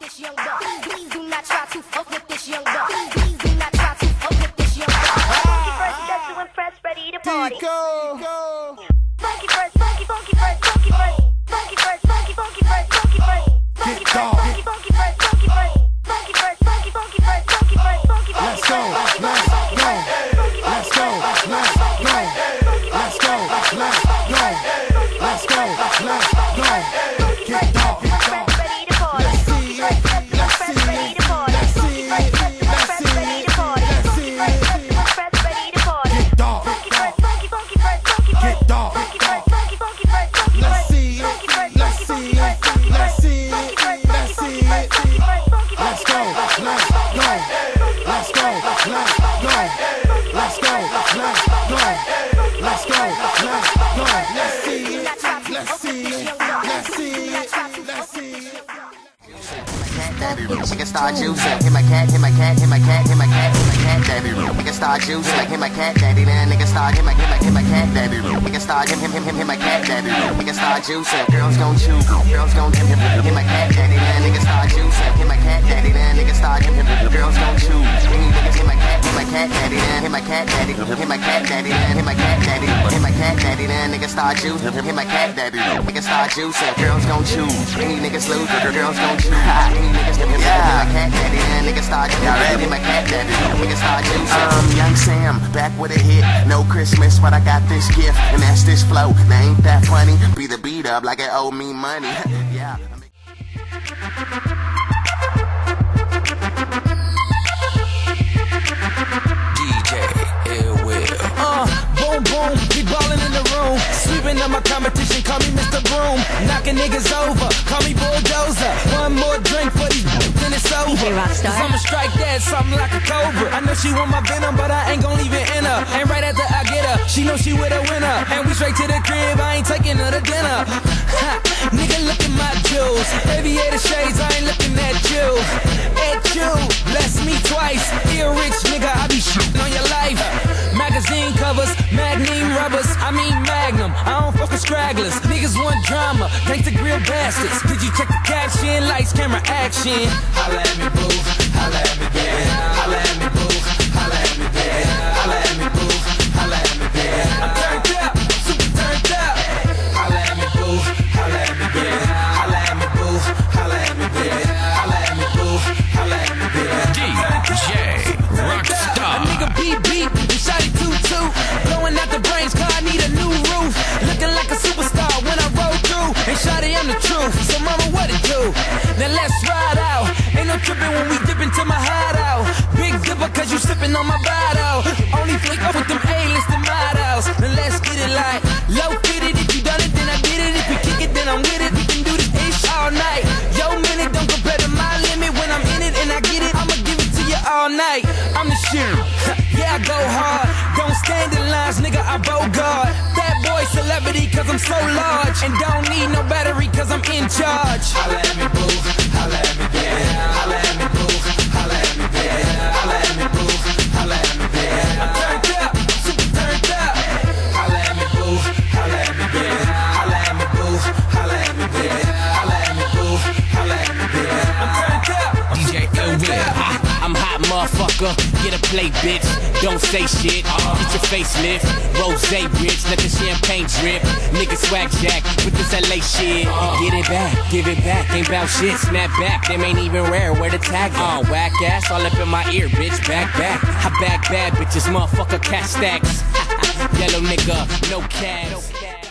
this young buck. Please do not try to fuck with this young buck. Please do not try to fuck with this young buck. Funky first, just to impress, ready to party. Go. Funky first, funky first, funky first. Funky first, funky first, funky first. Funky first, funky first, funky first. Funky first, funky first, funky first. Funky Let's go. Let's go. Let's go. Let's go. Let's go. Let's go. Let's go. Let's go. Get off. ready to party. Let's see it. Let's see it. Let's see it. Let's see it. Let's see it. Ready to party. Get off. Funky first, funky first, funky first. Get off. Funky first, funky first, funky Let's first. see it. Let's see it. Let's see it. Let's see it. Let's go. Let's go. Let's go. Let's go. Let's go. Let's go. Let's go. Let's go. Let's see it. Let's see it. Let's see it. Let's see it. Nigga start juicing, hit my cat, hit my cat, hit my cat, hit my cat, hit my cat, daddy. Nigga start juicing, like hit my cat, daddy. Then nigga start hit my cat, daddy. Nigga start hit my cat, daddy. Nigga start juicing, girls gon' chew, girls gon' hit my cat, daddy. Then nigga start juicing, hit my cat, daddy. Then nigga start girls gon' chew. Niggas hit my cat, daddy. Then hit my cat, daddy. Hit my cat, daddy. Then hit my cat, daddy. Hit my cat, daddy. Then nigga start juicing, hit my cat, daddy. Nigga start juicing, girls gon' chew. Any niggas lose, girls gon' chew. Any niggas hit my cat, daddy. Then nigga start juicing, hit my cat, daddy. Nigga start juicing. Young Sam, back with a hit. No Christmas, but I got this gift, and that's this flow. Now ain't that funny? Be the beat up like it owe me money. Yeah. Boom, boom, we ballin' in the room. Sweeping up my competition, call me Mr. Broom. Knocking niggas over, call me Bulldozer. One more drink for these then it's over. Cause I'ma strike that, something like a cobra. I know she want my venom, but I ain't gon' leave it in her. And right after I get her, she know she with a winner. And we straight to the crib, I ain't taking her to dinner. Ha, nigga, look at my jewels. Aviator shades, I ain't looking at you. At you, bless me twice. Ear rich, nigga, I be shitting on your life. Magazine covers, magnum rubbers, I mean magnum. I don't fuck with stragglers. Niggas want drama, thanks to grill bastards. Did you check the caption? Lights, camera, action. Holla at me, boo. Holla at me, baby. Holla at me, boo. Holla at me, baby. Holla at me, boo. Holla at me, baby. I'm turned up, super turned up. Holla at me, boo. Holla at me, baby. Holla at me, boo. Holla at me, baby. Holla at me, boo. Holla at me, baby. DJ Rockstar. A nigga beep beep, and shot it 2-2. Blowing out the brains, car I need a new roof. Looking like a superstar when I roll through. And shawty, I'm the truth, so mama, what it do? Now let's ride out. Ain't no tripping when we dip into my hideout. Big dipper cause you sipping on my bottle. Only flick up with them A-listed models. Now let's get it like low fitted. If you done it, then I did it. If you kick it, then I'm with it. We can do this ish all night. Yo minute don't compare to my limit. When I'm in it and I get it, I'ma give it to you all night. I'm the shit. Yeah, I go hard. Don't stand in lines, nigga, I bogart. That boy celebrity cause I'm so large. And don't need no battery cause I'm in charge. Holla at me, boo. Holla at me, baby. Holla at me, boo. Holla at me, baby. Holla at me, boo. Holla at me, baby. I'm turned up, super turned up. Holla at me, boo. Holla at me, baby. Holla at me, boo. Holla at me, baby. Holla at me, boo. Holla at me, baby. I'm turned up. DJ Will. I'm hot, motherfucker. Get a plate, bitch. Don't say shit. Get your facelift. Rose rich. Let the champagne drip. Nigga swag jack with this LA shit. Get it back, give it back. Ain't bout shit. Snap back. Them ain't even rare. Where the tag on? Whack ass all up in my ear, bitch. Back. I back bad bitches, motherfucker. Cash stacks. Yellow nigga, no cash.